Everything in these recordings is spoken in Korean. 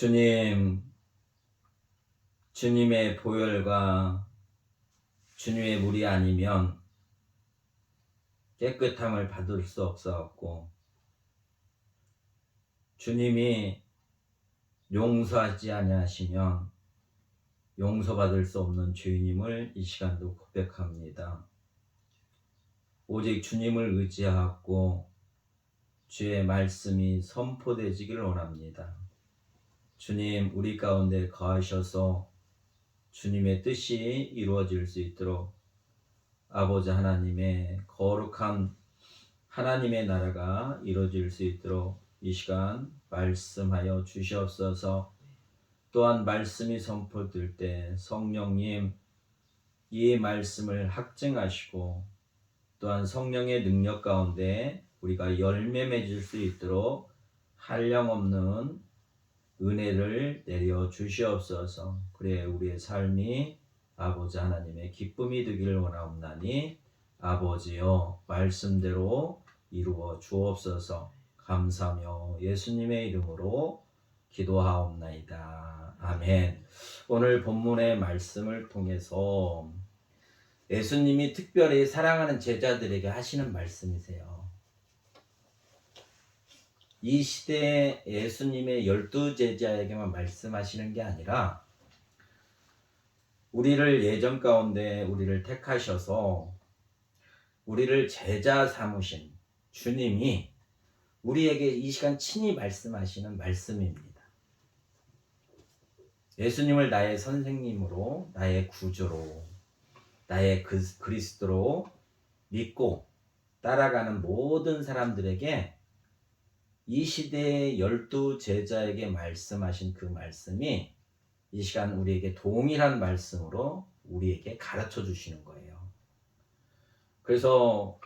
주님, 주님의 보혈과 주님의 물이 아니면 깨끗함을 받을 수 없어갖고 주님이 용서하지 아니하시면 용서받을 수 없는 죄인임을 이 시간도 고백합니다. 오직 주님을 의지하고 주의 말씀이 선포되지기를 원합니다. 주님, 우리 가운데 거하셔서 주님의 뜻이 이루어질 수 있도록 아버지 하나님의 거룩한 하나님의 나라가 이루어질 수 있도록 이 시간 말씀하여 주시옵소서. 또한 말씀이 선포될 때 성령님 이 말씀을 확증하시고 또한 성령의 능력 가운데 우리가 열매 맺을 수 있도록 한량없는 은혜를 내려 주시옵소서. 그래 우리의 삶이 아버지 하나님의 기쁨이 되기를 원하옵나니 아버지여 말씀대로 이루어 주옵소서. 감사하며 예수님의 이름으로 기도하옵나이다. 아멘. 오늘 본문의 말씀을 통해서 예수님이 특별히 사랑하는 제자들에게 하시는 말씀이세요. 이 시대에 예수님의 12제자에게만 말씀하시는 게 아니라 우리를 예전 가운데 우리를 택하셔서 우리를 제자 삼으신 주님이 우리에게 이 시간 친히 말씀하시는 말씀입니다. 예수님을 나의 선생님으로, 나의 구주로, 나의 그리스도로 믿고 따라가는 모든 사람들에게 이 시대의 12제자에게 말씀하신 그 말씀이 이 시간 우리에게 동일한 말씀으로 우리에게 가르쳐 주시는 거예요. 그래서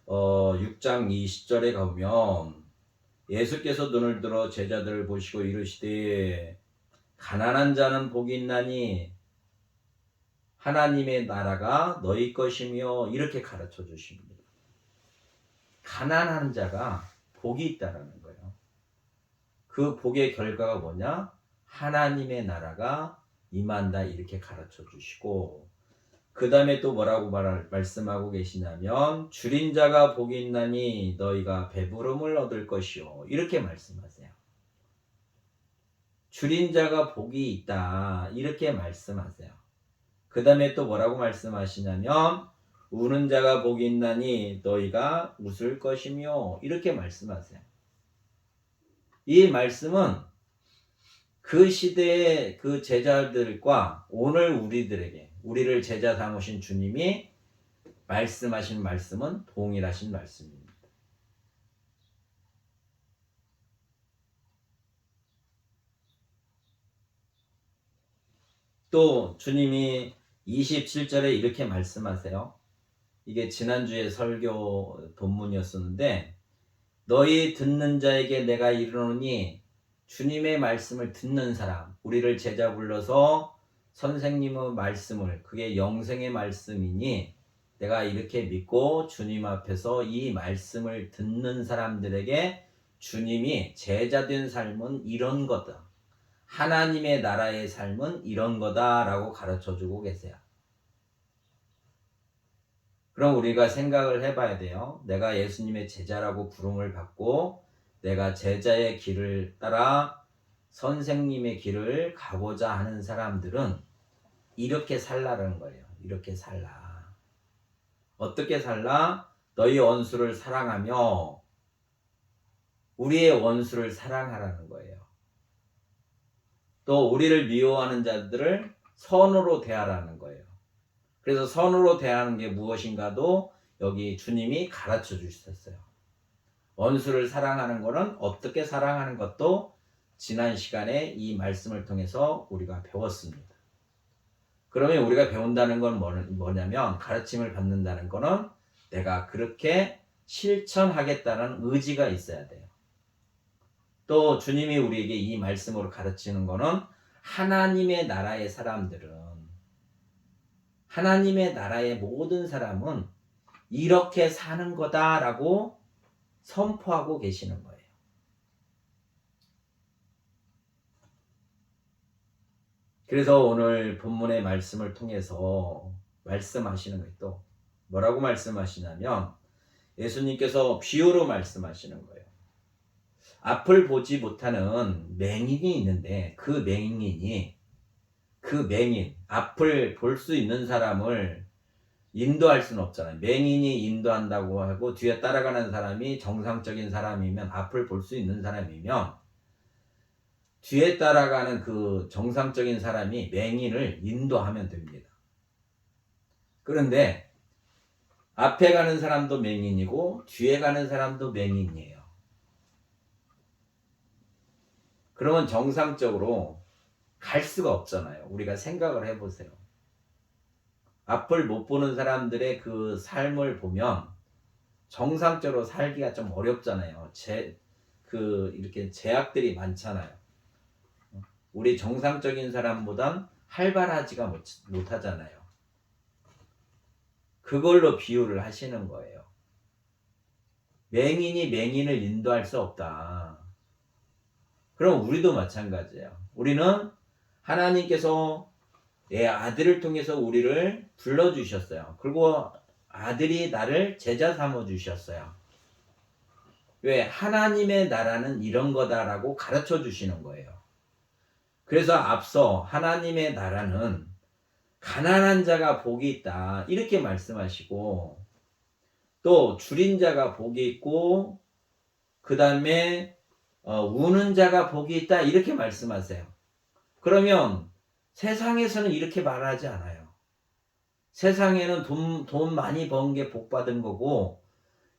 6장 20절에 가보면 예수께서 눈을 들어 제자들을 보시고 이르시되 가난한 자는 복이 있나니 하나님의 나라가 너희 것이며 이렇게 가르쳐 주십니다. 가난한 자가 복이 있다라는 거예요. 그 복의 결과가 뭐냐? 하나님의 나라가 임한다 이렇게 가르쳐 주시고 그 다음에 또 뭐라고 말씀하고 계시냐면 줄인 자가 복이 있나니 너희가 배부름을 얻을 것이요 이렇게 말씀하세요. 줄인 자가 복이 있다 이렇게 말씀하세요. 그 다음에 또 뭐라고 말씀하시냐면 우는 자가 복이 있나니 너희가 웃을 것이며 이렇게 말씀하세요. 이 말씀은 그 시대의 그 제자들과 오늘 우리를 제자 삼으신 주님이 말씀하신 말씀은 동일하신 말씀입니다. 또 주님이 27절에 이렇게 말씀하세요. 이게 지난주에 설교 본문이었었는데 너희 듣는 자에게 내가 이르노니 주님의 말씀을 듣는 사람, 우리를 제자 불러서 선생님의 말씀을, 그게 영생의 말씀이니 내가 이렇게 믿고 주님 앞에서 이 말씀을 듣는 사람들에게 주님이 제자된 삶은 이런 거다. 하나님의 나라의 삶은 이런 거다라고 가르쳐주고 계세요. 그럼 우리가 생각을 해봐야 돼요. 내가 예수님의 제자라고 부름을 받고 내가 제자의 길을 따라 선생님의 길을 가고자 하는 사람들은 이렇게 살라는 거예요. 이렇게 살라. 어떻게 살라? 너희 원수를 사랑하며 우리의 원수를 사랑하라는 거예요. 또 우리를 미워하는 자들을 선으로 대하라는 거예요. 그래서 선으로 대하는 게 무엇인가도 여기 주님이 가르쳐 주셨어요. 원수를 사랑하는 것은 어떻게 사랑하는 것도 지난 시간에 이 말씀을 통해서 우리가 배웠습니다. 그러면 우리가 배운다는 건 뭐냐면 가르침을 받는다는 거는 내가 그렇게 실천하겠다는 의지가 있어야 돼요. 또 주님이 우리에게 이 말씀으로 가르치는 거는 하나님의 나라의 사람들은 하나님의 나라의 모든 사람은 이렇게 사는 거다라고 선포하고 계시는 거예요. 그래서 오늘 본문의 말씀을 통해서 말씀하시는 게 또 뭐라고 말씀하시냐면 예수님께서 비유로 말씀하시는 거예요. 앞을 보지 못하는 맹인이 있는데 그 맹인, 앞을 볼 수 있는 사람을 인도할 수는 없잖아요. 맹인이 인도한다고 하고 뒤에 따라가는 사람이 정상적인 사람이면, 앞을 볼 수 있는 사람이면 뒤에 따라가는 그 정상적인 사람이 맹인을 인도하면 됩니다. 그런데 앞에 가는 사람도 맹인이고 뒤에 가는 사람도 맹인이에요. 그러면 정상적으로 갈 수가 없잖아요. 우리가 생각을 해보세요. 앞을 못 보는 사람들의 그 삶을 보면 정상적으로 살기가 좀 어렵잖아요. 이렇게 제약들이 많잖아요. 우리 정상적인 사람보단 활발하지가 못하잖아요. 그걸로 비유를 하시는 거예요. 맹인이 맹인을 인도할 수 없다. 그럼 우리도 마찬가지예요. 우리는 하나님께서 아들을 통해서 우리를 불러주셨어요. 그리고 아들이 나를 제자 삼아주셨어요. 왜? 하나님의 나라는 이런 거다라고 가르쳐 주시는 거예요. 그래서 앞서 하나님의 나라는 가난한 자가 복이 있다 이렇게 말씀하시고, 또 줄인 자가 복이 있고 그 다음에 우는 자가 복이 있다 이렇게 말씀하세요. 그러면 세상에서는 이렇게 말하지 않아요. 세상에는 돈 많이 번 게 복 받은 거고,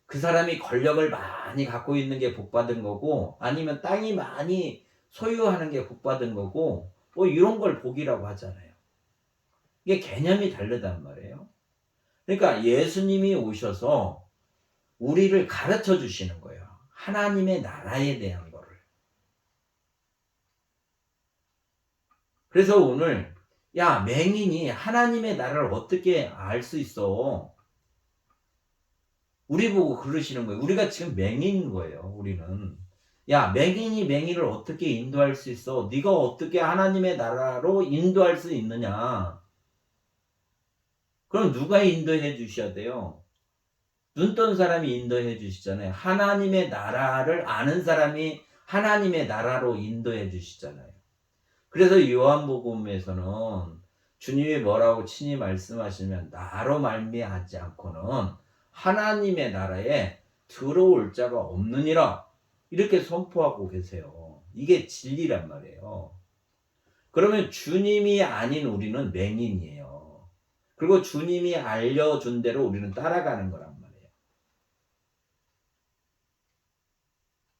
그 사람이 권력을 많이 갖고 있는 게 복 받은 거고, 아니면 땅이 많이 소유하는 게 복 받은 거고, 뭐 이런 걸 복이라고 하잖아요. 이게 개념이 다르단 말이에요. 그러니까 예수님이 오셔서 우리를 가르쳐 주시는 거예요. 하나님의 나라에 대한 거를. 그래서 오늘 맹인이 하나님의 나라를 어떻게 알 수 있어? 우리 보고 그러시는 거예요. 우리가 지금 맹인인 거예요. 우리는. 맹인이 맹인을 어떻게 인도할 수 있어? 네가 어떻게 하나님의 나라로 인도할 수 있느냐? 그럼 누가 인도해 주셔야 돼요? 눈 뜬 사람이 인도해 주시잖아요. 하나님의 나라를 아는 사람이 하나님의 나라로 인도해 주시잖아요. 그래서 요한복음에서는 주님이 뭐라고 친히 말씀하시면 나로 말미암지 않고는 하나님의 나라에 들어올 자가 없느니라 이렇게 선포하고 계세요. 이게 진리란 말이에요. 그러면 주님이 아닌 우리는 맹인이에요. 그리고 주님이 알려준 대로 우리는 따라가는 거란 말이에요.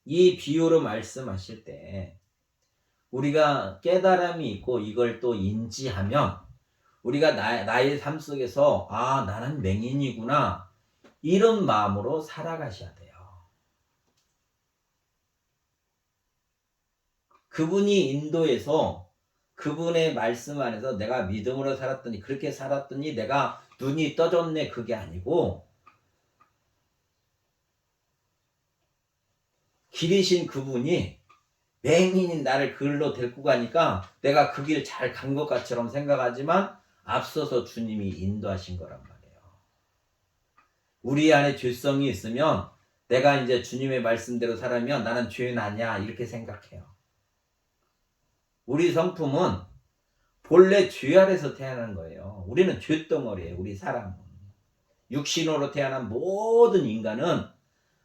이 비유로 말씀하실 때 우리가 깨달음이 있고 이걸 또 인지하면 우리가 나의 삶 속에서 나는 맹인이구나 이런 마음으로 살아가셔야 돼요. 그분이 인도해서 그분의 말씀 안에서 내가 믿음으로 살았더니 그렇게 살았더니 내가 눈이 떠졌네 그게 아니고, 길이신 그분이 맹인인 나를 그길로 데리고 가니까 내가 그 길 잘 간 것 같처럼 생각하지만 앞서서 주님이 인도하신 거란 말이에요. 우리 안에 죄성이 있으면 내가 이제 주님의 말씀대로 살면 나는 죄인 아니야 이렇게 생각해요. 우리 성품은 본래 죄 아래서 태어난 거예요. 우리는 죄덩어리예요. 우리 사람은. 육신으로 태어난 모든 인간은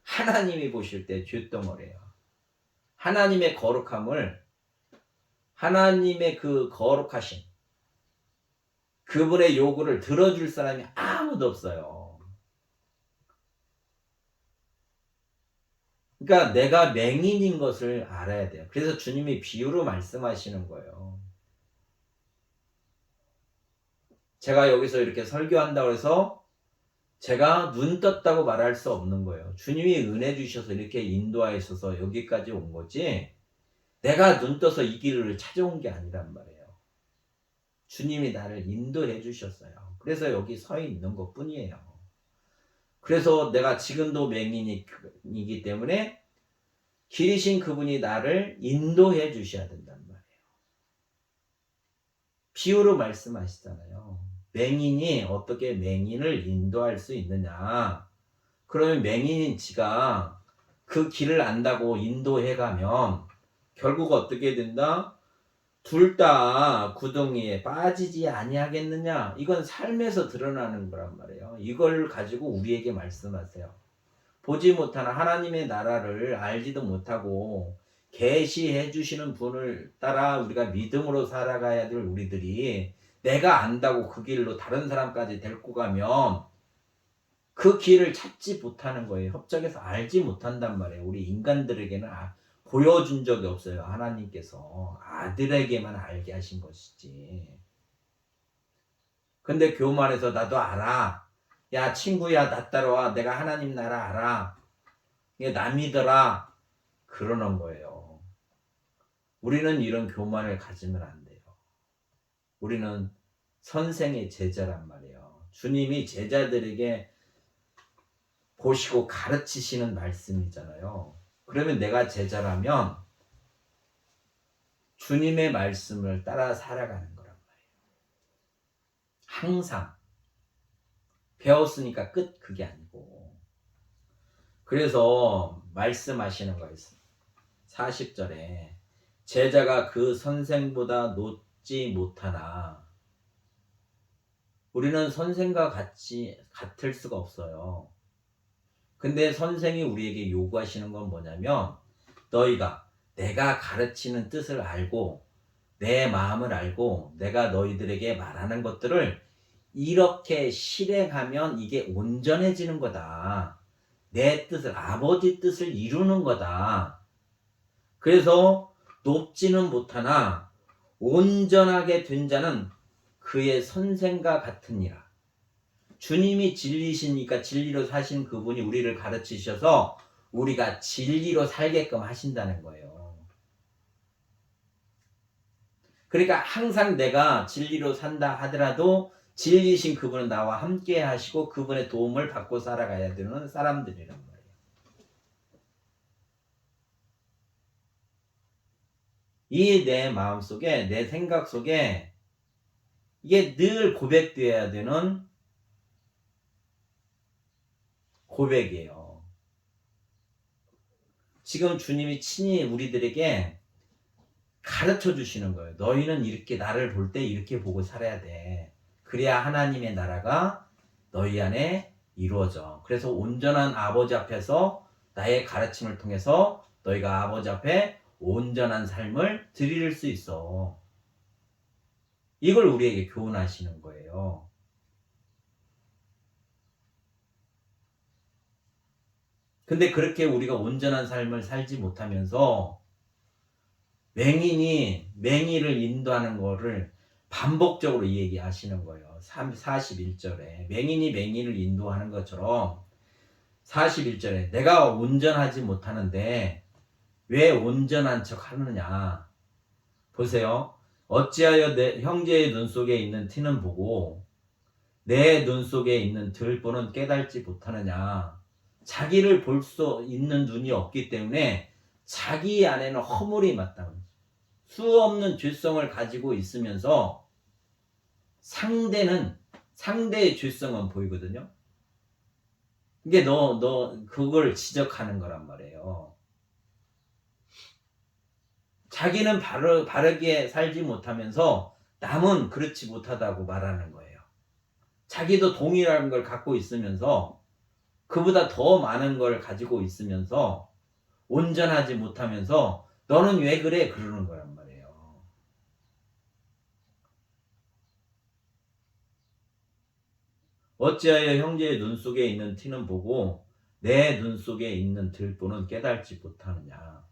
하나님이 보실 때 죄덩어리예요. 하나님의 거룩함을, 하나님의 그 거룩하신 그분의 요구를 들어줄 사람이 아무도 없어요. 그러니까 내가 맹인인 것을 알아야 돼요. 그래서 주님이 비유로 말씀하시는 거예요. 제가 여기서 이렇게 설교한다고 해서 제가 눈 떴다고 말할 수 없는 거예요. 주님이 은혜 주셔서 이렇게 인도하셔서 여기까지 온 거지 내가 눈 떠서 이 길을 찾아온 게 아니란 말이에요. 주님이 나를 인도해 주셨어요. 그래서 여기 서 있는 것 뿐이에요. 그래서 내가 지금도 맹인이기 때문에 길이신 그분이 나를 인도해 주셔야 된단 말이에요. 비유로 말씀하시잖아요. 맹인이 어떻게 맹인을 인도할 수 있느냐. 그러면 맹인인 지가 그 길을 안다고 인도해 가면 결국 어떻게 된다? 둘 다 구덩이에 빠지지 아니하겠느냐. 이건 삶에서 드러나는 거란 말이에요. 이걸 가지고 우리에게 말씀하세요. 보지 못하는 하나님의 나라를 알지도 못하고 계시해 주시는 분을 따라 우리가 믿음으로 살아가야 될 우리들이 내가 안다고 그 길로 다른 사람까지 데리고 가면 그 길을 찾지 못하는 거예요. 협적해서 알지 못한단 말이에요. 우리 인간들에게는 보여준 적이 없어요. 하나님께서 아들에게만 알게 하신 것이지. 근데 교만해서 나도 알아. 야 친구야 나 따라와. 내가 하나님 나라 알아. 이게 남이더라. 그러는 거예요. 우리는 이런 교만을 가지면 안 돼요. 우리는 선생의 제자란 말이에요. 주님이 제자들에게 보시고 가르치시는 말씀이잖아요. 그러면 내가 제자라면 주님의 말씀을 따라 살아가는 거란 말이에요. 항상 배웠으니까 끝 그게 아니고. 그래서 말씀하시는 거 있어요. 40절에 제자가 그 선생보다 높지 못하나. 우리는 선생과 같을 수가 없어요. 근데 선생이 우리에게 요구하시는 건 뭐냐면 너희가 내가 가르치는 뜻을 알고 내 마음을 알고 내가 너희들에게 말하는 것들을 이렇게 실행하면 이게 온전해지는 거다. 내 뜻을 아버지 뜻을 이루는 거다. 그래서 높지는 못하나 온전하게 된 자는 그의 선생과 같으니라. 주님이 진리시니까 진리로 사신 그분이 우리를 가르치셔서 우리가 진리로 살게끔 하신다는 거예요. 그러니까 항상 내가 진리로 산다 하더라도 진리신 그분은 나와 함께 하시고 그분의 도움을 받고 살아가야 되는 사람들이란 말이에요. 이 내 마음속에 내 생각 속에 이게 늘 고백되어야 되는 고백이에요. 지금 주님이 친히 우리들에게 가르쳐 주시는 거예요. 너희는 이렇게 나를 볼 때 이렇게 보고 살아야 돼. 그래야 하나님의 나라가 너희 안에 이루어져. 그래서 온전한 아버지 앞에서 나의 가르침을 통해서 너희가 아버지 앞에 온전한 삶을 드릴 수 있어. 이걸 우리에게 교훈하시는 거예요. 근데 그렇게 우리가 온전한 삶을 살지 못하면서 맹인이 맹인을 인도하는 거를 반복적으로 얘기하시는 거예요. 41절에 맹인이 맹인을 인도하는 것처럼 41절에 내가 온전하지 못하는데 왜 온전한 척 하느냐. 보세요. 어찌하여 내 형제의 눈 속에 있는 티는 보고 내 눈 속에 있는 들보는 깨달지 못하느냐. 자기를 볼 수 있는 눈이 없기 때문에 자기 안에는 허물이 마땅한 수 없는 죄성을 가지고 있으면서 상대의 죄성은 보이거든요. 이게 너 그걸 지적하는 거란 말이에요. 자기는 바르게 살지 못하면서 남은 그렇지 못하다고 말하는 거예요. 자기도 동일한 걸 갖고 있으면서 그보다 더 많은 걸 가지고 있으면서 온전하지 못하면서 너는 왜 그래? 그러는 거란 말이에요. 어찌하여 형제의 눈 속에 있는 티는 보고 내 눈 속에 있는 들보는 깨달지 못하느냐.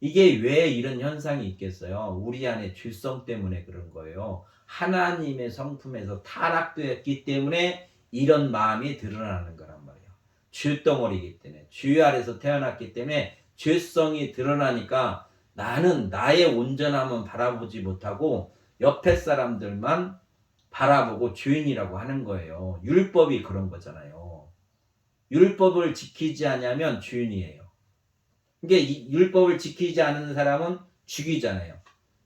이게 왜 이런 현상이 있겠어요? 우리 안에 죄성 때문에 그런 거예요. 하나님의 성품에서 타락되었기 때문에 이런 마음이 드러나는 거란 말이에요. 죄덩어리이기 때문에 죄 아래서 태어났기 때문에 죄성이 드러나니까 나는 나의 온전함은 바라보지 못하고 옆에 사람들만 바라보고 죄인이라고 하는 거예요. 율법이 그런 거잖아요. 율법을 지키지 않으면 죄인이에요. 이게 율법을 지키지 않는 사람은 죽이잖아요.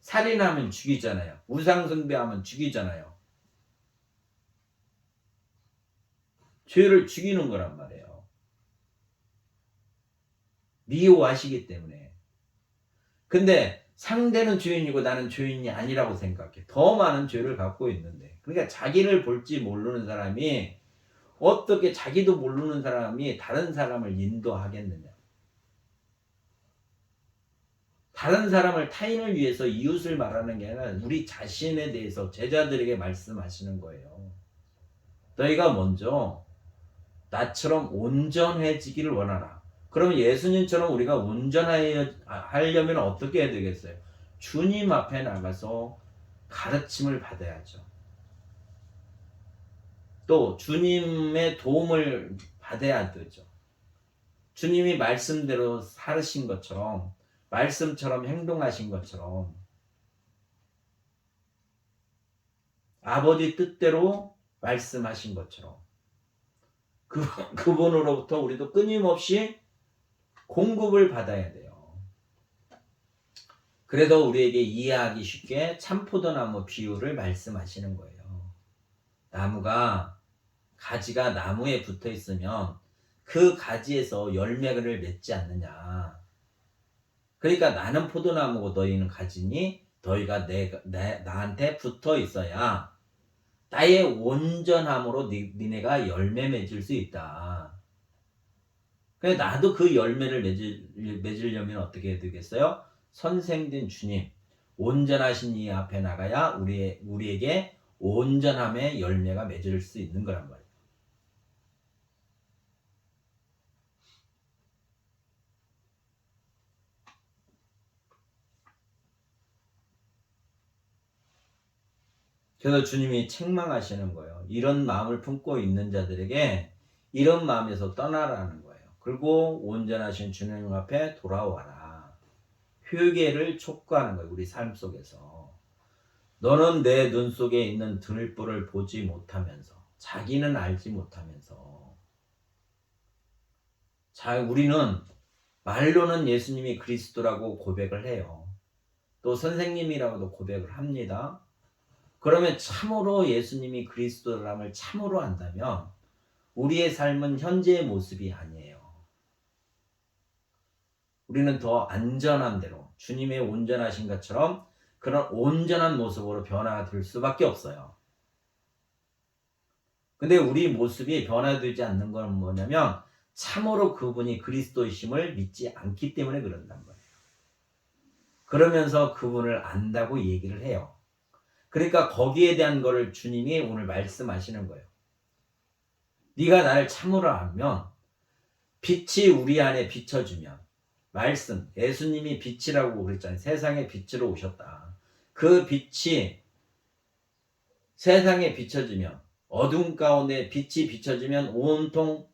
살인하면 죽이잖아요. 우상숭배하면 죽이잖아요. 죄를 죽이는 거란 말이에요. 미워하시기 때문에. 근데 상대는 죄인이고 나는 죄인이 아니라고 생각해. 더 많은 죄를 갖고 있는데. 그러니까 자기를 볼지 모르는 사람이 어떻게 자기도 모르는 사람이 다른 사람을 인도하겠느냐. 다른 사람을 타인을 위해서 이웃을 말하는 게 아니라 우리 자신에 대해서 제자들에게 말씀하시는 거예요. 너희가 먼저 나처럼 온전해지기를 원하라. 그럼 예수님처럼 우리가 온전하려면 어떻게 해야 되겠어요? 주님 앞에 나가서 가르침을 받아야죠. 또 주님의 도움을 받아야 되죠. 주님이 말씀대로 살으신 것처럼, 말씀처럼 행동하신 것처럼, 아버지 뜻대로 말씀하신 것처럼 그분으로부터 우리도 끊임없이 공급을 받아야 돼요. 그래서 우리에게 이해하기 쉽게 참포도나무 비유를 말씀하시는 거예요. 나무가 가지가 나무에 붙어 있으면 그 가지에서 열매를 맺지 않느냐. 그러니까 나는 포도나무고 너희는 가지니 너희가 나한테 붙어 있어야 나의 온전함으로 니네가 열매 맺을 수 있다. 그래 나도 그 열매를 맺으려면 어떻게 해야 되겠어요? 선생된 주님, 온전하신 이 앞에 나가야 우리에게 온전함의 열매가 맺을 수 있는 거란 말이에요. 그래서 주님이 책망하시는 거예요. 이런 마음을 품고 있는 자들에게 이런 마음에서 떠나라는 거예요. 그리고 온전하신 주님 앞에 돌아와라. 회개를 촉구하는 거예요. 우리 삶 속에서. 너는 내 눈 속에 있는 들불을 보지 못하면서 자기는 알지 못하면서 우리는 말로는 예수님이 그리스도라고 고백을 해요. 또 선생님이라고도 고백을 합니다. 그러면 참으로 예수님이 그리스도람을 참으로 안다면 우리의 삶은 현재의 모습이 아니에요. 우리는 더 안전한 대로 주님의 온전하신 것처럼 그런 온전한 모습으로 변화될 수밖에 없어요. 근데 우리 모습이 변화되지 않는 건 뭐냐면 참으로 그분이 그리스도이심을 믿지 않기 때문에 그런단 말이에요. 그러면서 그분을 안다고 얘기를 해요. 그러니까 거기에 대한 거를 주님이 오늘 말씀하시는 거예요. 네가 나를 참으로 알면 빛이 우리 안에 비춰주면 말씀, 예수님이 빛이라고 그랬잖아요. 세상에 빛으로 오셨다. 그 빛이 세상에 비춰지면 어둠 가운데 빛이 비춰지면 온통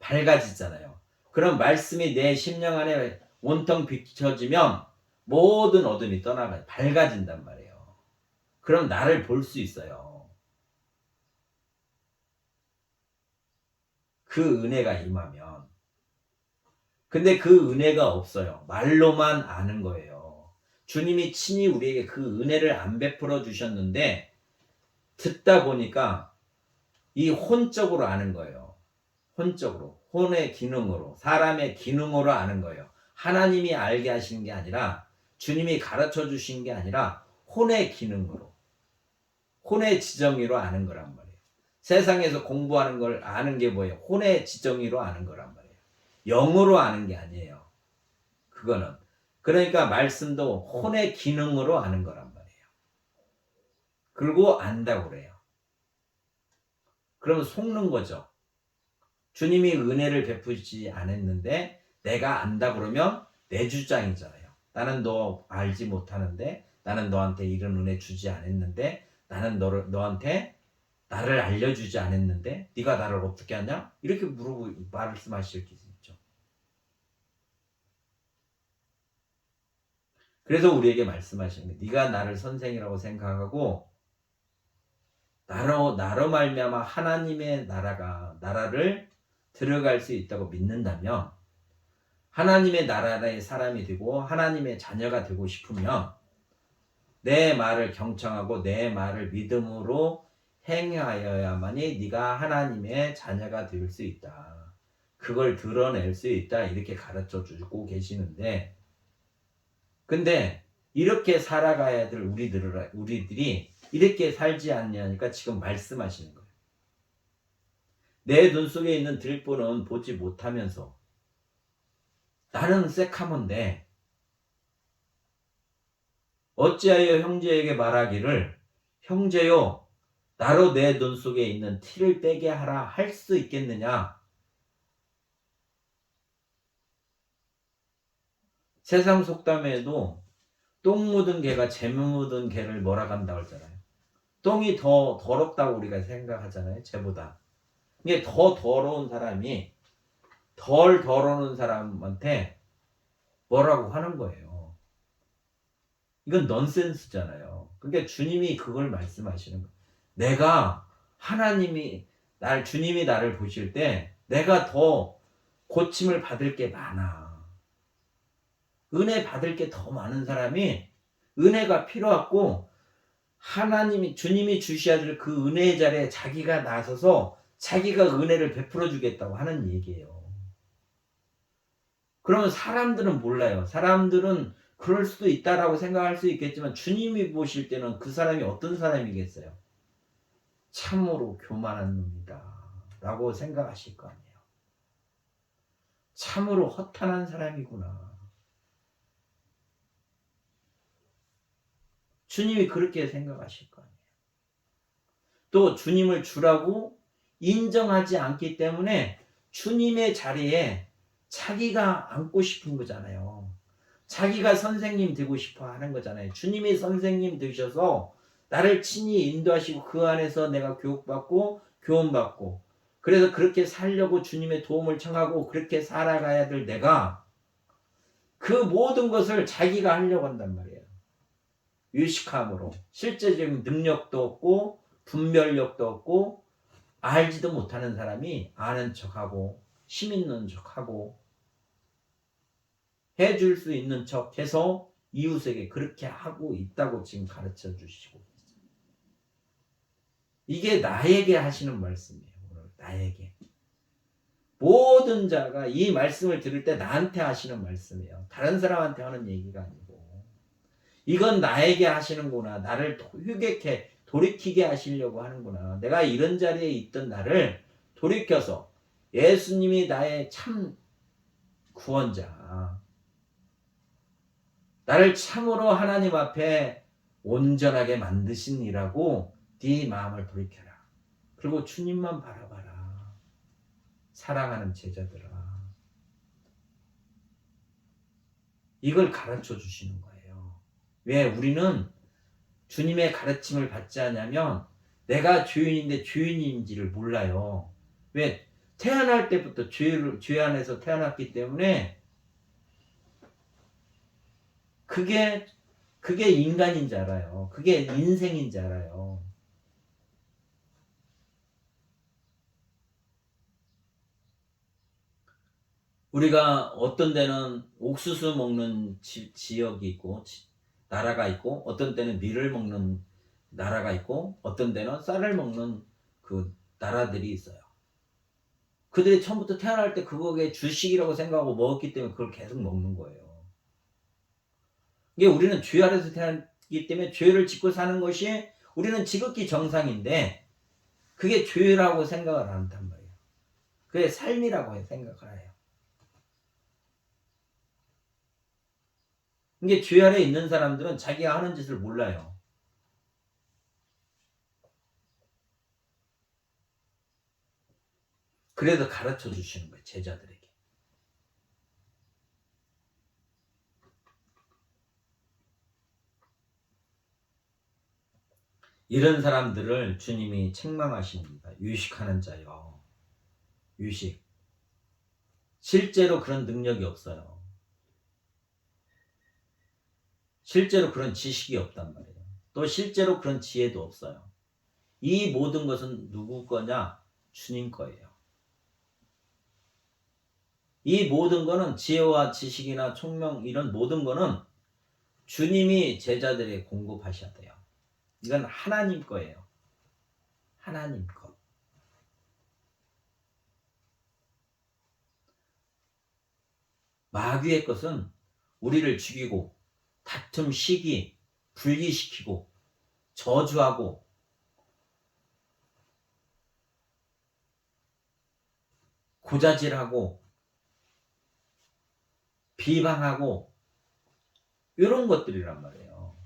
밝아지잖아요. 그럼 말씀이 내 심령 안에 온통 비춰지면 모든 어둠이 떠나가요. 밝아진단 말이에요. 그럼 나를 볼 수 있어요. 그 은혜가 임하면. 근데 그 은혜가 없어요. 말로만 아는 거예요. 주님이 친히 우리에게 그 은혜를 안 베풀어 주셨는데 듣다 보니까 이 혼적으로 아는 거예요. 혼적으로. 혼의 기능으로. 사람의 기능으로 아는 거예요. 하나님이 알게 하시는 게 아니라 주님이 가르쳐 주신 게 아니라 혼의 기능으로. 혼의 지정의로 아는 거란 말이에요. 세상에서 공부하는 걸 아는 게 뭐예요? 혼의 지정의로 아는 거란 말이에요. 영으로 아는 게 아니에요. 그거는. 그러니까 말씀도 혼의 기능으로 아는 거란 말이에요. 그리고 안다고 그래요. 그러면 속는 거죠. 주님이 은혜를 베푸지 않았는데 내가 안다 그러면 내 주장이잖아요. 나는 너 알지 못하는데 나는 너한테 이런 은혜 주지 않았는데 나는 너한테 나를 알려주지 않았는데 네가 나를 어떻게 하냐? 이렇게 말씀하실 수 있죠. 그래서 우리에게 말씀하시는 거예요. 네가 나를 선생이라고 생각하고 나로 말미암아 하나님의 나라를 들어갈 수 있다고 믿는다면 하나님의 나라의 사람이 되고 하나님의 자녀가 되고 싶으면 내 말을 경청하고 내 말을 믿음으로 행하여야만이 네가 하나님의 자녀가 될 수 있다. 그걸 드러낼 수 있다. 이렇게 가르쳐 주고 계시는데, 근데 이렇게 살아가야 될 우리들이 이렇게 살지 않냐니까 지금 말씀하시는 거예요. 내 눈 속에 있는 들보는 보지 못하면서 나는 새카만데 어찌하여 형제에게 말하기를 형제요 나로 내 눈 속에 있는 티를 빼게 하라 할 수 있겠느냐. 세상 속담에도 똥 묻은 개가 재물 묻은 개를 몰아간다고 하잖아요. 똥이 더 더럽다고 우리가 생각하잖아요. 쟤보다. 이게 더 더러운 사람이 덜 더러운 사람한테 뭐라고 하는 거예요. 이건 넌센스잖아요. 그러니까 주님이 그걸 말씀하시는 거예요. 내가 주님이 나를 보실 때 내가 더 고침을 받을 게 많아. 은혜 받을 게 더 많은 사람이 은혜가 필요하고 주님이 주셔야 될 그 은혜의 자리에 자기가 나서서 자기가 은혜를 베풀어 주겠다고 하는 얘기예요. 그러면 사람들은 몰라요. 사람들은 그럴 수도 있다라고 생각할 수 있겠지만 주님이 보실 때는 그 사람이 어떤 사람이겠어요? 참으로 교만한 놈이다 라고 생각하실 거 아니에요. 참으로 허탄한 사람이구나. 주님이 그렇게 생각하실 거 아니에요. 또 주님을 주라고 인정하지 않기 때문에 주님의 자리에 자기가 앉고 싶은 거잖아요. 자기가 선생님 되고 싶어 하는 거잖아요. 주님이 선생님 되셔서 나를 친히 인도하시고 그 안에서 내가 교육받고 교훈받고 그래서 그렇게 살려고 주님의 도움을 청하고 그렇게 살아가야 될 내가 그 모든 것을 자기가 하려고 한단 말이에요. 유식함으로 실제적인 능력도 없고 분별력도 없고 알지도 못하는 사람이 아는 척하고 힘 있는 척하고 해줄 수 있는 척해서 이웃에게 그렇게 하고 있다고 지금 가르쳐 주시고 있어요. 이게 나에게 하시는 말씀이에요. 오늘 나에게 모든 자가 이 말씀을 들을 때 나한테 하시는 말씀이에요. 다른 사람한테 하는 얘기가 아니고 이건 나에게 하시는구나. 나를 휴게케 돌이키게 하시려고 하는구나. 내가 이런 자리에 있던 나를 돌이켜서 예수님이 나의 참 구원자, 나를 참으로 하나님 앞에 온전하게 만드신 이라고 네 마음을 돌이켜라. 그리고 주님만 바라봐라. 사랑하는 제자들아. 이걸 가르쳐 주시는 거예요. 왜 우리는 주님의 가르침을 받지 않냐면 내가 죄인인데 죄인인지를 몰라요. 왜? 태어날 때부터 죄 안에서 태어났기 때문에 그게 인간인 줄 알아요. 그게 인생인 줄 알아요. 우리가 어떤 데는 옥수수 먹는 지역이 있고 나라가 있고 어떤 때는 밀을 먹는 나라가 있고 어떤 데는 쌀을 먹는 그 나라들이 있어요. 그들이 처음부터 태어날 때 그거에 주식이라고 생각하고 먹었기 때문에 그걸 계속 먹는 거예요. 이게 우리는 죄 아래서 태어났기 때문에 죄를 짓고 사는 것이 우리는 지극히 정상인데 그게 죄라고 생각을 안 한단 말이에요. 그게 삶이라고 생각을 해요. 이게 죄 아래에 있는 사람들은 자기가 하는 짓을 몰라요. 그래서 가르쳐 주시는 거예요. 제자들에게. 이런 사람들을 주님이 책망하십니다. 유식하는 자요. 유식. 실제로 그런 능력이 없어요. 실제로 그런 지식이 없단 말이에요. 또 실제로 그런 지혜도 없어요. 이 모든 것은 누구 거냐? 주님 거예요. 이 모든 거는 지혜와 지식이나 총명 이런 모든 거는 주님이 제자들에게 공급하셔야 돼요. 이건 하나님 거예요. 하나님 것. 마귀의 것은 우리를 죽이고 다툼, 시기, 분리시키고 저주하고 고자질하고 비방하고 이런 것들이란 말이에요.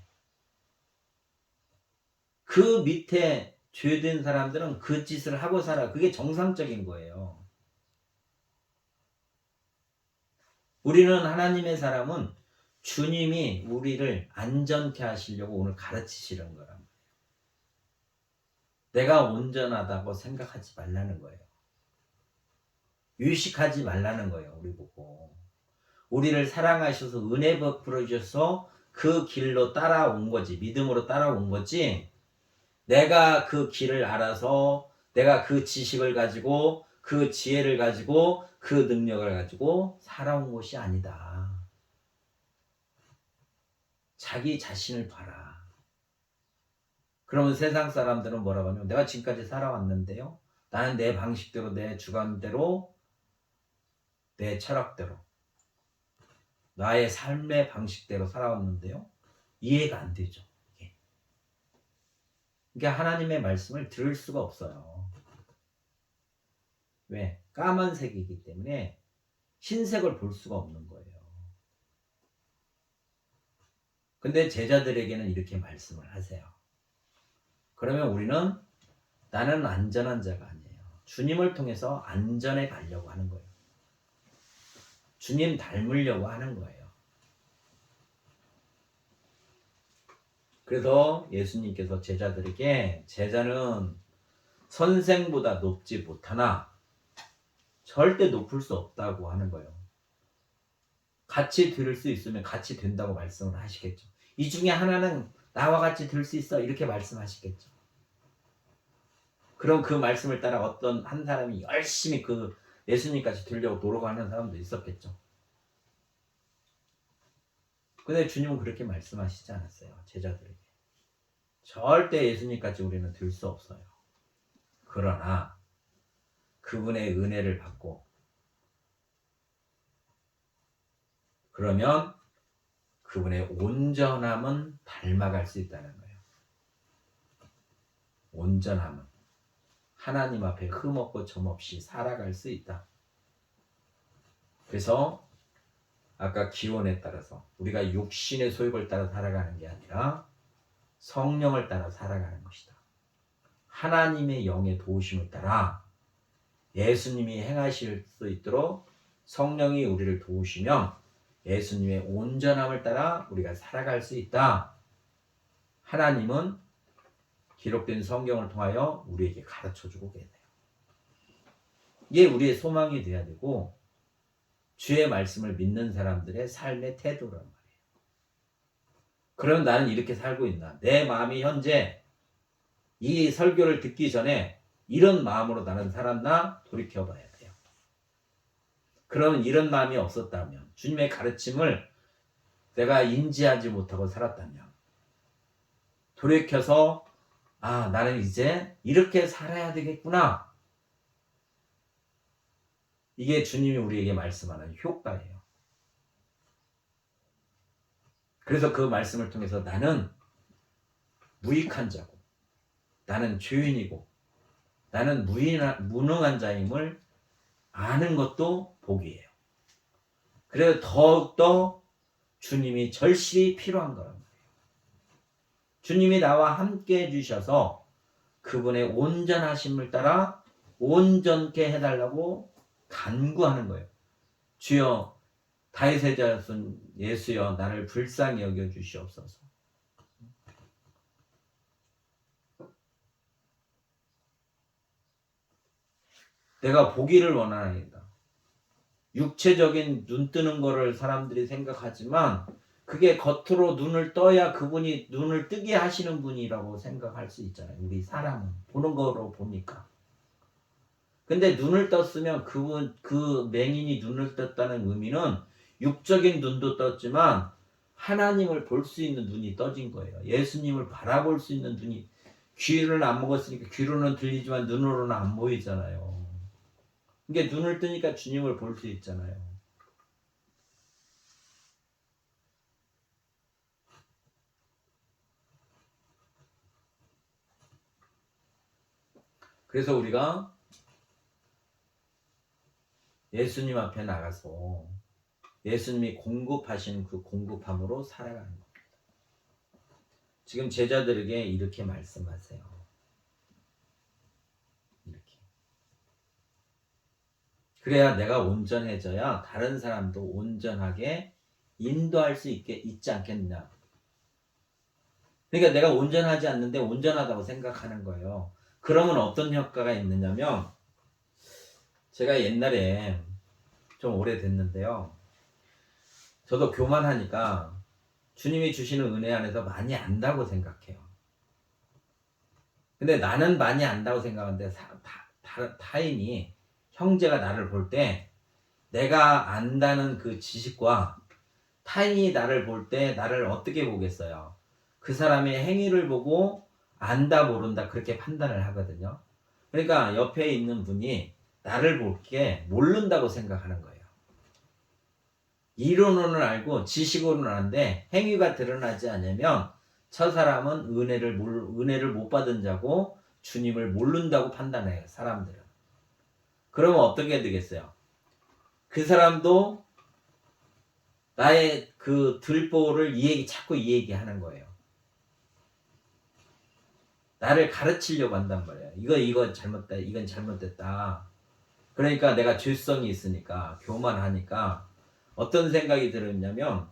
그 밑에 죄된 사람들은 그 짓을 하고 살아. 그게 정상적인 거예요. 우리는 하나님의 사람은 주님이 우리를 안전케 하시려고 오늘 가르치시는 거란 말이에요. 내가 온전하다고 생각하지 말라는 거예요. 유식하지 말라는 거예요. 우리 보고. 우리를 사랑하셔서 은혜 베풀어 주셔서 그 길로 따라온 거지. 믿음으로 따라온 거지. 내가 그 길을 알아서 내가 그 지식을 가지고 그 지혜를 가지고 그 능력을 가지고 살아온 것이 아니다. 자기 자신을 봐라. 그러면 세상 사람들은 뭐라고 하냐면 내가 지금까지 살아왔는데요. 나는 내 방식대로 내 주관대로 내 철학대로 나의 삶의 방식대로 살아왔는데요. 이해가 안 되죠. 그러니까 하나님의 말씀을 들을 수가 없어요. 왜? 까만색이기 때문에 흰색을 볼 수가 없는 거예요. 근데 제자들에게는 이렇게 말씀을 하세요. 그러면 우리는 나는 안전한 자가 아니에요. 주님을 통해서 안전에 가려고 하는 거예요. 주님 닮으려고 하는 거예요. 그래서 예수님께서 제자들에게 제자는 선생보다 높지 못하나 절대 높을 수 없다고 하는 거예요. 같이 들을 수 있으면 같이 된다고 말씀을 하시겠죠. 이 중에 하나는 나와 같이 들을 수 있어 이렇게 말씀하시겠죠. 그럼 그 말씀을 따라 어떤 한 사람이 열심히 그 예수님까지 들으려고 노력하는 사람도 있었겠죠. 근데 주님은 그렇게 말씀하시지 않았어요. 제자들에게. 절대 예수님까지 우리는 들 수 없어요. 그러나 그분의 은혜를 받고 그러면 그분의 온전함은 닮아갈 수 있다는 거예요. 온전함은 하나님 앞에 흠없고 점없이 살아갈 수 있다. 그래서 아까 기원에 따라서 우리가 육신의 소욕을 따라 살아가는 게 아니라 성령을 따라 살아가는 것이다. 하나님의 영의 도우심을 따라 예수님이 행하실 수 있도록 성령이 우리를 도우시면 예수님의 온전함을 따라 우리가 살아갈 수 있다. 하나님은 기록된 성경을 통하여 우리에게 가르쳐주고 계세요. 이게 우리의 소망이 되어야 되고 주의 말씀을 믿는 사람들의 삶의 태도란 말이에요. 그럼 나는 이렇게 살고 있나? 내 마음이 현재 이 설교를 듣기 전에 이런 마음으로 나는 살았나? 돌이켜봐야 돼요. 그러면 이런 마음이 없었다면 주님의 가르침을 내가 인지하지 못하고 살았다면 돌이켜서 나는 이제 이렇게 살아야 되겠구나. 이게 주님이 우리에게 말씀하는 효과예요. 그래서 그 말씀을 통해서 나는 무익한 자고 나는 죄인이고 나는 무능한 자임을 아는 것도 복이에요. 그래서 더욱더 주님이 절실히 필요한 거란 말이에요. 주님이 나와 함께 해주셔서 그분의 온전하심을 따라 온전케 해달라고 간구하는 거예요. 주여 다윗의 자손 예수여 나를 불쌍히 여겨주시옵소서. 내가 보기를 원하나이다. 육체적인 눈 뜨는 거를 사람들이 생각하지만 그게 겉으로 눈을 떠야 그분이 눈을 뜨게 하시는 분이라고 생각할 수 있잖아요. 우리 사람은 보는 거로 보니까. 근데 눈을 떴으면 그 맹인이 눈을 떴다는 의미는 육적인 눈도 떴지만 하나님을 볼 수 있는 눈이 떠진 거예요. 예수님을 바라볼 수 있는 눈이, 귀를 안 먹었으니까 귀로는 들리지만 눈으로는 안 보이잖아요. 그러니까 눈을 뜨니까 주님을 볼 수 있잖아요. 그래서 우리가 예수님 앞에 나가서 예수님이 공급하신 그 공급함으로 살아가는 겁니다. 지금 제자들에게 이렇게 말씀하세요. 이렇게. 그래야 내가 온전해져야 다른 사람도 온전하게 인도할 수 있지 않겠느냐. 그러니까 내가 온전하지 않는데 온전하다고 생각하는 거예요. 그러면 어떤 효과가 있느냐면, 제가 옛날에 좀 오래됐는데요. 저도 교만하니까 주님이 주시는 은혜 안에서 많이 안다고 생각해요. 근데 나는 많이 안다고 생각하는데 타인이, 형제가 나를 볼 때 내가 안다는 그 지식과 타인이 나를 볼 때 나를 어떻게 보겠어요? 그 사람의 행위를 보고 안다 모른다 그렇게 판단을 하거든요. 그러니까 옆에 있는 분이 나를 볼 게 모른다고 생각하는 거예요. 이론은 알고 지식으로는 아는데 행위가 드러나지 않으면 저 사람은 은혜를 못 받은 자고 주님을 모른다고 판단해요, 사람들은. 그러면 어떻게 되겠어요? 그 사람도 나의 그 들보를 자꾸 이 얘기하는 거예요. 나를 가르치려고 한단 말이에요. 이거 잘못됐다, 이건 잘못됐다. 그러니까 내가 죄성이 있으니까, 교만하니까 어떤 생각이 들었냐면,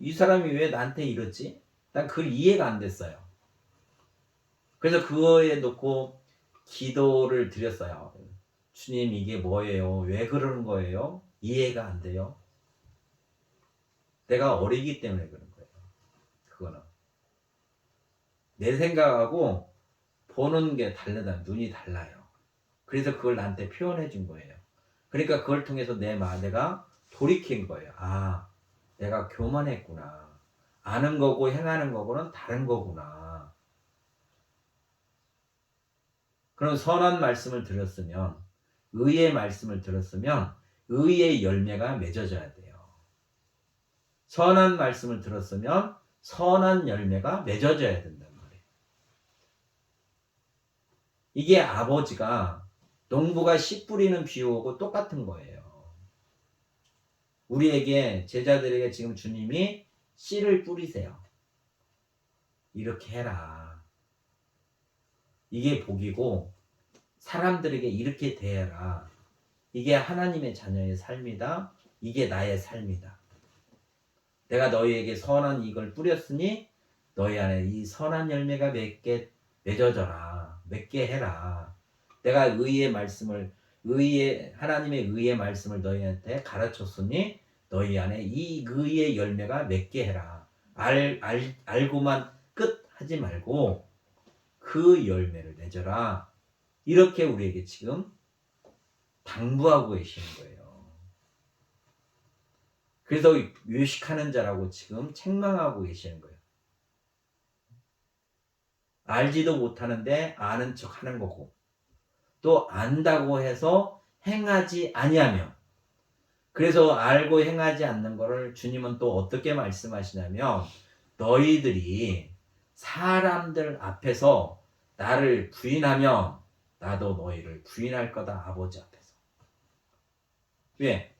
이 사람이 왜 나한테 이러지? 난 그걸 이해가 안 됐어요. 그래서 그거에 놓고 기도를 드렸어요. 주님, 이게 뭐예요? 왜 그러는 거예요? 이해가 안 돼요. 내가 어리기 때문에 그런 거예요. 그거는 내 생각하고 보는 게 다르다. 눈이 달라요. 그래서 그걸 나한테 표현해 준 거예요. 그러니까 그걸 통해서 내가 돌이킨 거예요. 아, 내가 교만했구나. 아는 거고 행하는 거고는 다른 거구나. 그런 선한 말씀을 들었으면, 의의 말씀을 들었으면 의의 열매가 맺어져야 돼요. 선한 말씀을 들었으면 선한 열매가 맺어져야 된단 말이에요. 이게 아버지가, 농부가 씨 뿌리는 비유하고 똑같은 거예요. 우리에게, 제자들에게 지금 주님이 씨를 뿌리세요. 이렇게 해라. 이게 복이고 사람들에게 이렇게 대해라. 이게 하나님의 자녀의 삶이다. 이게 나의 삶이다. 내가 너희에게 선한 이걸 뿌렸으니 너희 안에 이 선한 열매가 맺어져라. 맺게 해라. 내가 하나님의 의의 말씀을 너희한테 가르쳤으니 너희 안에 이 의의 열매가 맺게 해라. 알고만 끝 하지 말고 그 열매를 맺어라. 이렇게 우리에게 지금 당부하고 계시는 거예요. 그래서 외식하는 자라고 지금 책망하고 계시는 거예요. 알지도 못하는데 아는 척 하는 거고, 또 안다고 해서 행하지 아니하며, 그래서 알고 행하지 않는 거를 주님은 또 어떻게 말씀하시냐면, 너희들이 사람들 앞에서 나를 부인하면 나도 너희를 부인할 거다, 아버지 앞에서. 왜?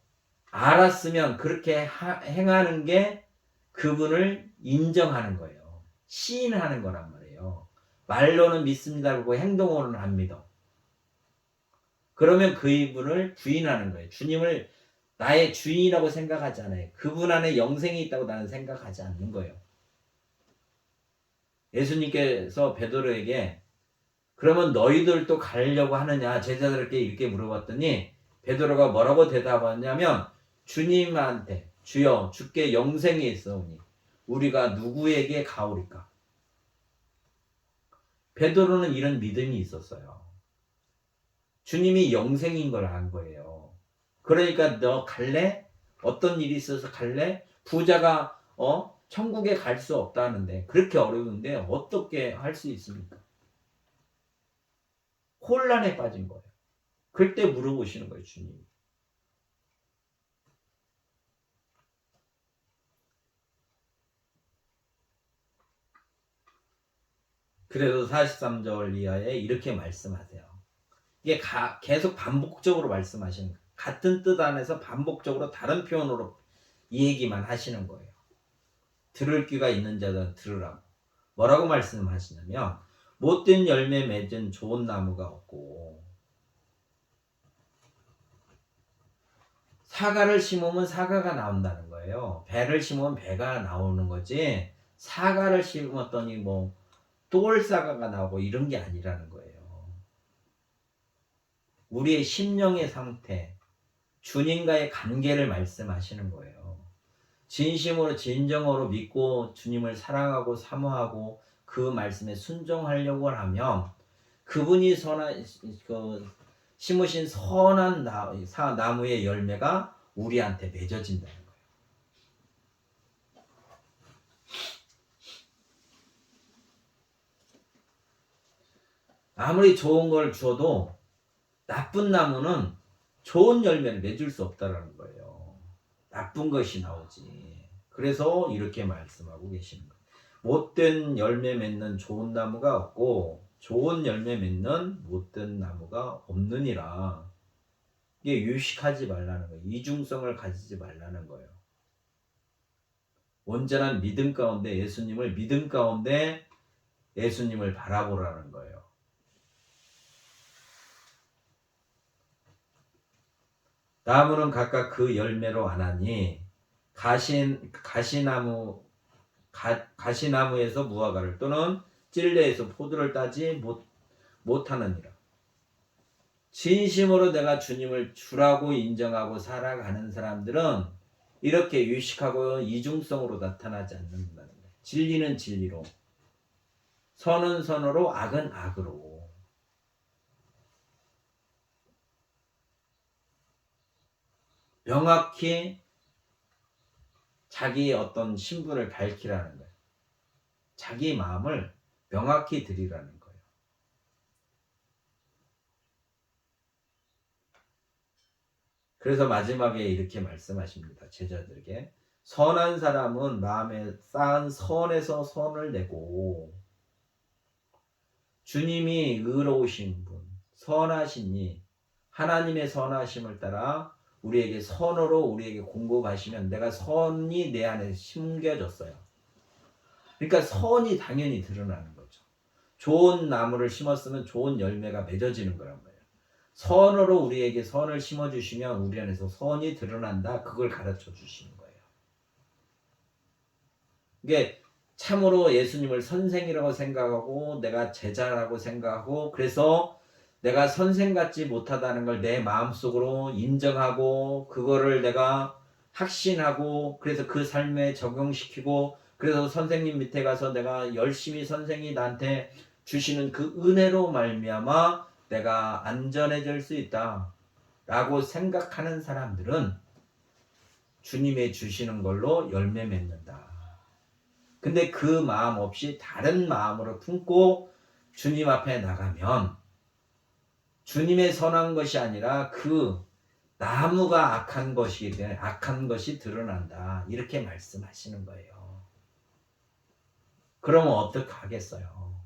알았으면 그렇게 행하는 게 그분을 인정하는 거예요. 시인하는 거란 말이에요. 말로는 믿습니다 그러고 행동으로는 안 믿어. 그러면 그분을 부인하는 거예요. 주님을 나의 주인이라고 생각하지 않아요. 그분 안에 영생이 있다고 나는 생각하지 않는 거예요. 예수님께서 베드로에게 그러면 너희들도 가려고 하느냐, 제자들에게 이렇게 물어봤더니 베드로가 뭐라고 대답하냐면, 주님한테, 주여 주께 영생이 있사오니 우리가 누구에게 가오리까? 베드로는 이런 믿음이 있었어요. 주님이 영생인 걸 안 거예요. 그러니까 너 갈래? 어떤 일이 있어서 갈래? 부자가 천국에 갈 수 없다는데 그렇게 어려운데 어떻게 할 수 있습니까? 혼란에 빠진 거예요. 그때 물어보시는 거예요, 주님이. 그래서 43절 이하에 이렇게 말씀하세요. 이게 계속 반복적으로 말씀하시는 거예요. 같은 뜻 안에서 반복적으로 다른 표현으로 이 얘기만 하시는 거예요. 들을 귀가 있는 자들은 들으라고. 뭐라고 말씀하시냐면 못된 열매 맺은 좋은 나무가 없고 사과를 심으면 사과가 나온다는 거예요. 배를 심으면 배가 나오는 거지 사과를 심었더니 뭐 똘사과가 나오고 이런 게 아니라는 거예요. 우리의 심령의 상태, 주님과의 관계를 말씀하시는 거예요. 진심으로 진정으로 믿고 주님을 사랑하고 사모하고 그 말씀에 순종하려고 하면 그분이 심으신 선한 나무의 열매가 우리한테 맺어진다는 거예요. 아무리 좋은 걸 줘도 나쁜 나무는 좋은 열매를 맺을 수 없다는 거예요. 나쁜 것이 나오지. 그래서 이렇게 말씀하고 계시는 거예요. 못된 열매 맺는 좋은 나무가 없고 좋은 열매 맺는 못된 나무가 없느니라. 이게 유식하지 말라는 거예요. 이중성을 가지지 말라는 거예요. 온전한 믿음 가운데 믿음 가운데 예수님을 바라보라는 거예요. 나무는 각각 그 열매로 아나니 가시나무에서 무화과를 또는 찔레에서 포도를 따지 못하느니라. 진심으로 내가 주님을 주라고 인정하고 살아가는 사람들은 이렇게 유식하고 이중성으로 나타나지 않는다는 거예요. 진리는 진리로, 선은 선으로, 악은 악으로. 명확히 자기의 어떤 신분을 밝히라는 거예요. 자기 마음을 명확히 드리라는 거예요. 그래서 마지막에 이렇게 말씀하십니다. 제자들에게 선한 사람은 마음에 쌓은 선에서 선을 내고 주님이 의로우신 분, 선하시니 하나님의 선하심을 따라 우리에게 선으로 우리에게 공급하시면 내가 선이 내 안에 심겨졌어요. 그러니까 선이 당연히 드러나는 거죠. 좋은 나무를 심었으면 좋은 열매가 맺어지는 거란 말이에요. 선으로 우리에게 선을 심어주시면 우리 안에서 선이 드러난다. 그걸 가르쳐 주시는 거예요. 이게 참으로 예수님을 선생이라고 생각하고 내가 제자라고 생각하고 그래서 내가 선생 같지 못하다는 걸 내 마음속으로 인정하고 그거를 내가 확신하고 그래서 그 삶에 적용시키고 그래서 선생님 밑에 가서 내가 열심히 선생이 나한테 주시는 그 은혜로 말미암아 내가 안전해질 수 있다 라고 생각하는 사람들은 주님의 주시는 걸로 열매 맺는다. 근데 그 마음 없이 다른 마음으로 품고 주님 앞에 나가면 주님의 선한 것이 아니라 그 나무가 악한 것이기 때문에 악한 것이 드러난다. 이렇게 말씀하시는 거예요. 그러면 어떻게 하겠어요?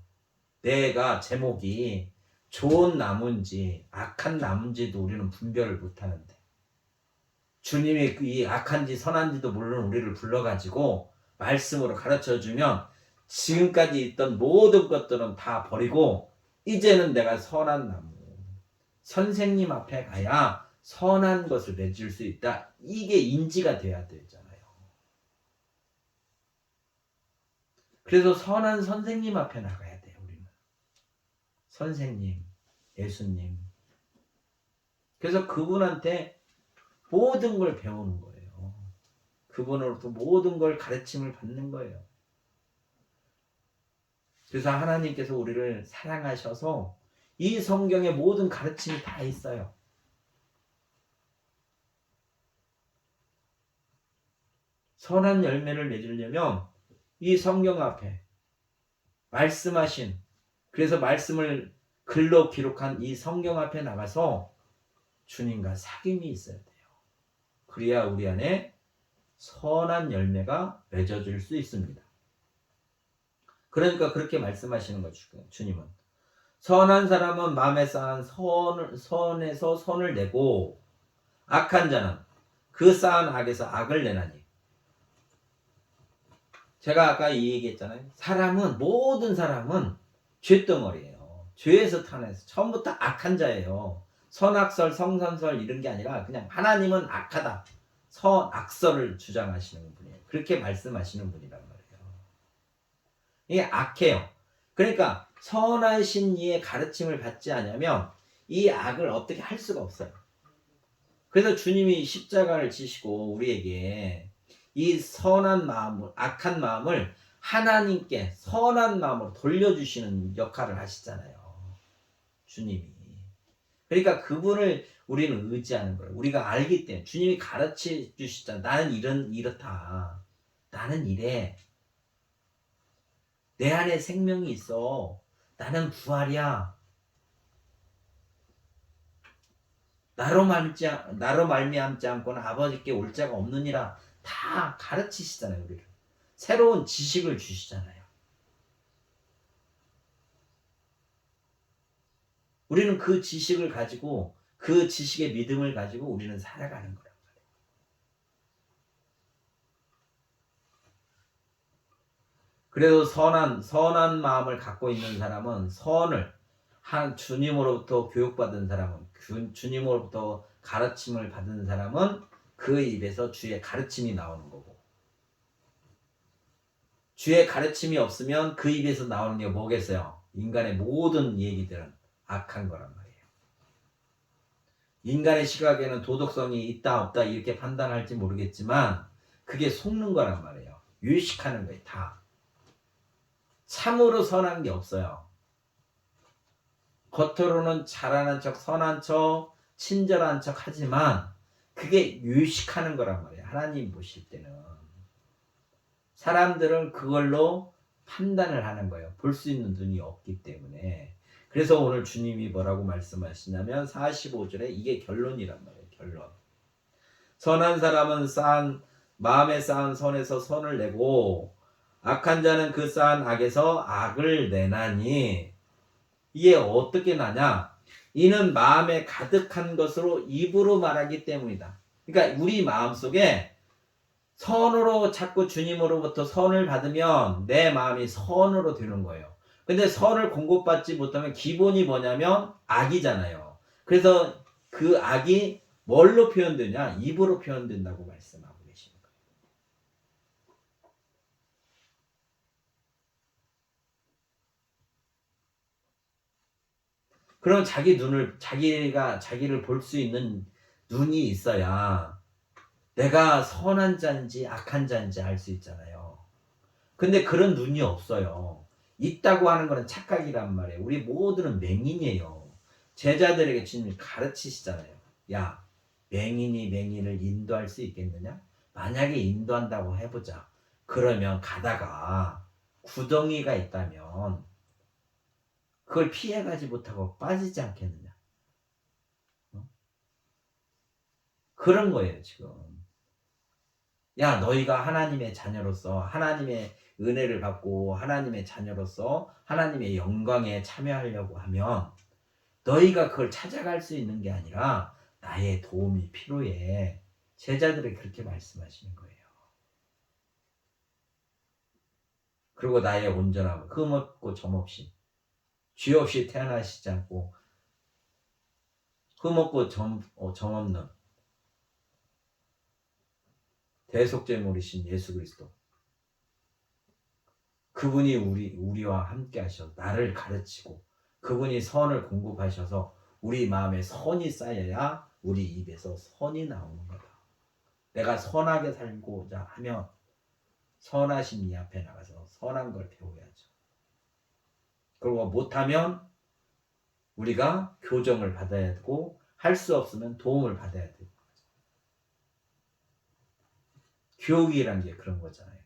내가 제목이 좋은 나무인지 악한 나무인지도 우리는 분별을 못하는데 주님이 이 악한지 선한지도 모르는 우리를 불러가지고 말씀으로 가르쳐주면 지금까지 있던 모든 것들은 다 버리고 이제는 내가 선한 나무 선생님 앞에 가야 선한 것을 맺을 수 있다. 이게 인지가 돼야 되잖아요. 그래서 선한 선생님 앞에 나가야 돼요. 우리는 선생님, 예수님. 그래서 그분한테 모든 걸 배우는 거예요. 그분으로부터 모든 걸 가르침을 받는 거예요. 그래서 하나님께서 우리를 사랑하셔서 이 성경에 모든 가르침이 다 있어요. 선한 열매를 맺으려면 이 성경 앞에 말씀하신, 그래서 말씀을 글로 기록한 이 성경 앞에 나가서 주님과 사귐이 있어야 돼요. 그래야 우리 안에 선한 열매가 맺어질 수 있습니다. 그러니까 그렇게 말씀하시는 거죠. 주님은 선한 사람은 마음에 쌓은 선에서 선을 내고 악한 자는 그 쌓은 악에서 악을 내나니. 제가 아까 이 얘기했잖아요. 모든 사람은 죄덩어리예요. 죄에서 타내서 처음부터 악한 자예요. 선악설, 성선설 이런 게 아니라 그냥 하나님은 악하다. 선악설을 주장하시는 분이에요. 그렇게 말씀하시는 분이란 말이에요. 이게 악해요. 그러니까 선하신 이의 가르침을 받지 않으면 이 악을 어떻게 할 수가 없어요. 그래서 주님이 십자가를 지시고 우리에게 이 선한 마음을, 악한 마음을 하나님께 선한 마음으로 돌려주시는 역할을 하시잖아요. 주님이. 그러니까 그분을 우리는 의지하는 거예요. 우리가 알기 때문에 주님이 가르쳐 주시잖아. 나는 이렇다. 나는 이래. 내 안에 생명이 있어. 나는 부활이야. 나로 말미암지 않고는 아버지께 올 자가 없느니라. 다 가르치시잖아요. 우리를. 새로운 지식을 주시잖아요. 우리는 그 지식을 가지고, 그 지식의 믿음을 가지고 우리는 살아가는 거란 말이에요. 그래도 선한 마음을 갖고 있는 사람은 주님으로부터 교육받은 사람은, 주님으로부터 가르침을 받은 사람은 그 입에서 주의 가르침이 나오는 거고, 주의 가르침이 없으면 그 입에서 나오는 게 뭐겠어요? 인간의 모든 얘기들은 악한 거란 말이에요. 인간의 시각에는 도덕성이 있다 없다 이렇게 판단할지 모르겠지만 그게 속는 거란 말이에요. 유식하는 거예요. 다. 참으로 선한 게 없어요. 겉으로는 잘하는 척, 선한 척, 친절한 척 하지만 그게 유식하는 거란 말이에요. 하나님 보실 때는. 사람들은 그걸로 판단을 하는 거예요. 볼 수 있는 눈이 없기 때문에. 그래서 오늘 주님이 뭐라고 말씀하시냐면 45절에 이게 결론이란 말이에요. 결론. 선한 사람은 마음에 쌓은 선에서 선을 내고 악한 자는 그 쌓은 악에서 악을 내나니. 이게 어떻게 나냐? 이는 마음에 가득한 것으로 입으로 말하기 때문이다. 그러니까 우리 마음속에 선으로 자꾸 주님으로부터 선을 받으면 내 마음이 선으로 되는 거예요. 근데 선을 공급받지 못하면 기본이 뭐냐면 악이잖아요. 그래서 그 악이 뭘로 표현되냐? 입으로 표현된다고 말씀하고 계시는 거예요. 그럼 자기를 볼 수 있는 눈이 있어야 내가 선한 자인지 악한 자인지 알 수 있잖아요. 근데 그런 눈이 없어요. 있다고 하는 거는 착각이란 말이에요. 우리 모두는 맹인이에요. 제자들에게 주님이 가르치시잖아요. 야, 맹인이 맹인을 인도할 수 있겠느냐? 만약에 인도한다고 해보자. 그러면 가다가 구덩이가 있다면 그걸 피해가지 못하고 빠지지 않겠느냐? 그런 거예요, 지금. 야, 너희가 하나님의 자녀로서 하나님의 은혜를 받고 하나님의 자녀로서 하나님의 영광에 참여하려고 하면 너희가 그걸 찾아갈 수 있는 게 아니라 나의 도움이 필요해. 제자들이 그렇게 말씀하시는 거예요. 그리고 나의 온전함을 흠없고 점없이 죄 없이 태어나시지 않고 흠없고 점없는 대속제물이신 예수 그리스도, 그분이 우리와 함께 하셔서 나를 가르치고 그분이 선을 공급하셔서 우리 마음에 선이 쌓여야 우리 입에서 선이 나오는 거다. 내가 선하게 살고자 하면 선하신 이 앞에 나가서 선한 걸 배워야죠. 그리고 못하면 우리가 교정을 받아야 되고 할 수 없으면 도움을 받아야 되고. 교육이란 게 그런 거잖아요.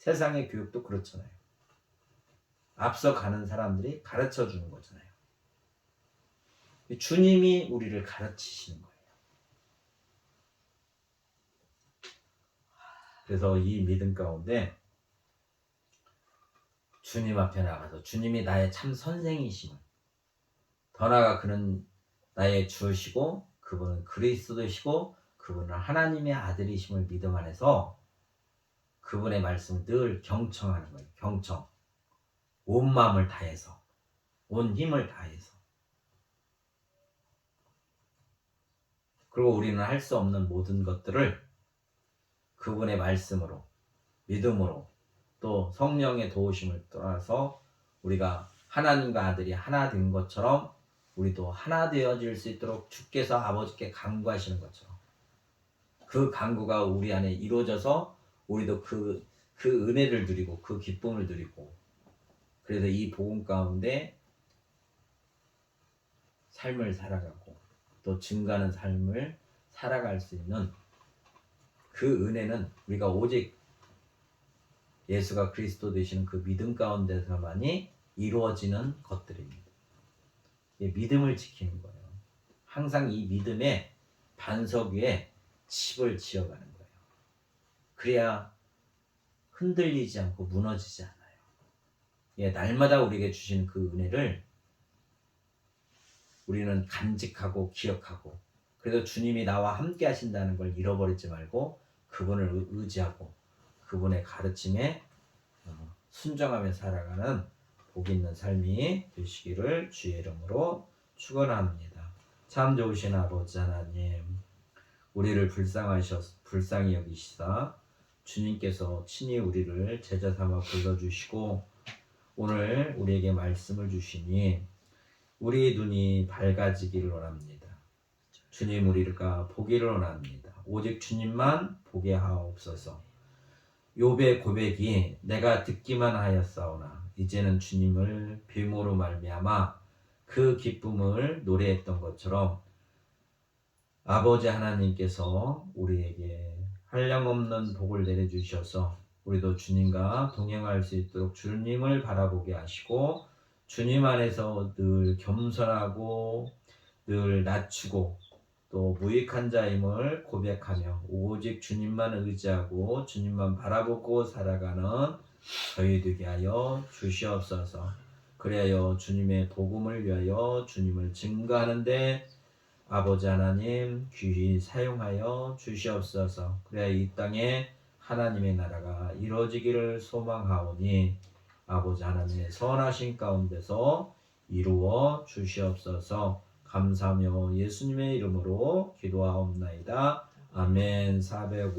세상의 교육도 그렇잖아요. 앞서 가는 사람들이 가르쳐 주는 거잖아요. 주님이 우리를 가르치시는 거예요. 그래서 이 믿음 가운데 주님 앞에 나가서 주님이 나의 참 선생이심을, 더 나아가 그는 나의 주시고 그분은 그리스도시고 그분은 하나님의 아들이심을 믿음 안에서 그분의 말씀을 늘 경청하는 거예요. 경청. 온 마음을 다해서, 온 힘을 다해서. 그리고 우리는 할 수 없는 모든 것들을 그분의 말씀으로, 믿음으로, 또 성령의 도우심을 따라서 우리가 하나님과 아들이 하나 된 것처럼 우리도 하나 되어질 수 있도록 주께서 아버지께 간구하시는 것처럼 그 간구가 우리 안에 이루어져서 우리도 그 은혜를 누리고 그 기쁨을 누리고, 그래서 이 복음 가운데 삶을 살아가고 또 증가하는 삶을 살아갈 수 있는 그 은혜는 우리가 오직 예수가 그리스도 되시는 그 믿음 가운데서만이 이루어지는 것들입니다. 믿음을 지키는 거예요. 항상 이 믿음의 반석 위에 집을 지어가는 거예요. 그래야 흔들리지 않고 무너지지 않아요. 날마다 우리에게 주신 그 은혜를 우리는 간직하고 기억하고, 그래서 주님이 나와 함께 하신다는 걸 잃어버리지 말고 그분을 의지하고 그분의 가르침에 순종하며 살아가는 복 있는 삶이 되시기를 주의 이름으로 축원합니다. 참 좋으신 아버지 하나님, 우리를 불쌍히 여기시사 주님께서 친히 우리를 제자 삼아 불러주시고 오늘 우리에게 말씀을 주시니 우리 눈이 밝아지기를 원합니다. 주님, 우리가 보기를 원합니다. 오직 주님만 보게 하옵소서. 욥의 고백이 내가 듣기만 하였사오나 이제는 주님을 뵈므로 말미암아 그 기쁨을 노래했던 것처럼 아버지 하나님께서 우리에게 한량없는 복을 내려주셔서 우리도 주님과 동행할 수 있도록 주님을 바라보게 하시고 주님 안에서 늘 겸손하고 늘 낮추고 또 무익한 자임을 고백하며 오직 주님만 의지하고 주님만 바라보고 살아가는 저희 되게 하여 주시옵소서. 그리하여 주님의 복음을 위하여 주님을 증거하는데 아버지 하나님 귀히 사용하여 주시옵소서. 그래야 이 땅에 하나님의 나라가 이루어지기를 소망하오니 아버지 하나님의 선하신 가운데서 이루어 주시옵소서. 감사하며 예수님의 이름으로 기도하옵나이다. 아멘. 450